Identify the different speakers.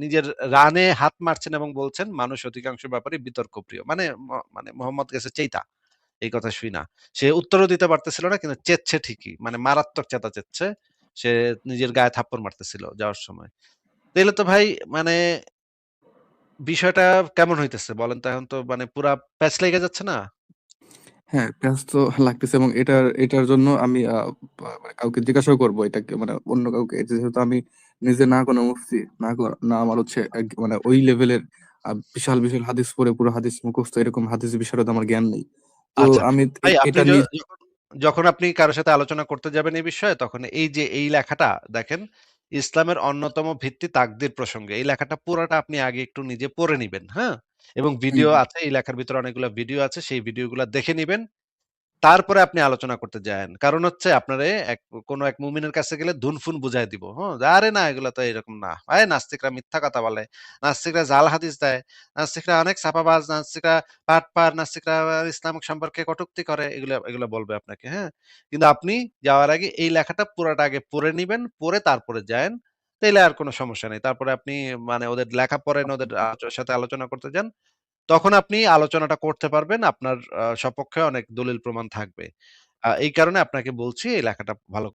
Speaker 1: নিজের রানে হাত মারছেন এবং বলছেন মানুষ অধিকাংশ ব্যাপারে বিতর্কপ্রিয়। মানে মোহাম্মদ গেছে চেইতা। এই কথা শুই না। সে উত্তরও দিতে পারতেছিল না কিন্তু চেচ্ছে ঠিকই। মানে মারাত্মক চেতা চেচ্ছে। সে নিজের গায়ে থাপ্পড় মারতেছিল যাওয়ার সময়। তাইলে তো ভাই মানে বিষয়টা কেমন হইতেছে বলেন তো এখন তো মানে পুরা প্যাচ লেগে যাচ্ছে না?
Speaker 2: হ্যাঁ, পেঁয়াজ তো লাগতেছে এবং এটার জন্য আমি মানে কাউকে জিজ্ঞাসাও করবো এটাকে মানে অন্য কাউকে যেহেতু আমি নিজে না কোনো মুফতি না আমার হচ্ছে মানে ওই লেভেলের বিশাল বিশাল হাদিস পড়ে পুরো হাদিস মুখস্থ এরকম হাদিস বিশারদ আমার জ্ঞান নেই। তো
Speaker 1: আচ্ছা।
Speaker 2: আমি
Speaker 1: ভাই আপনি
Speaker 2: এটা নিজ
Speaker 1: যখন যখন আপনি কারো সাথে আলোচনা করতে যাবেন এই বিষয়ে তখন এই যে এই লেখাটা দেখেন ইসলামের অন্যতম ভিত্তি তাকদির প্রসঙ্গে। এই লেখাটা পুরাটা আপনি আগে একটু নিজে পড়ে নিবেন, হ্যাঁ? এবং
Speaker 2: হুম,
Speaker 1: ভিডিও
Speaker 2: হুম,
Speaker 1: আছে এই লেখার ভিতরে অনেকগুলা ভিডিও আছে সেই ভিডিওগুলা দেখে নিবেন। তারপরে আপনি আলোচনা করতে যায়েন। কারণ হচ্ছে আপনারে কোন এক মুমিনের কাছে গেলে ধুনফুন বুঝায় দিব। হ্যাঁ? যে, "আরে না এগুলা তো এরকম না। নাস্তিকরা মিথ্যা কথা বলে। নাস্তিকরা জাল হাদিস দেয়। নাস্তিকরা অনেক ছাপাবাজ, নাস্তিকরা বাটপার, নাস্তিকরা ইসলাম সম্পর্কে কটূক্তি করে।" এগুলা এগুলা বলবে আপনাকে, হ্যাঁ? কিন্তু আপনি যাওয়ার আগে এই লেখাটা পুরাটা আগে পড়ে নিবেন, পড়ে তারপরে যায়েন। তাইলে আর কোন সমস্যা নেই। তারপরে আপনি মানে ওদের লেখা পড়েন, ওদের সাথে আলোচনা করতে যান। তখন আপনি আলোচনাটা করতে পারবেন। আপনার সপক্ষে অনেক দলিল প্রমাণ থাকবে। এই কারণে আপনাকে বলছি এই লেখাটা ভালো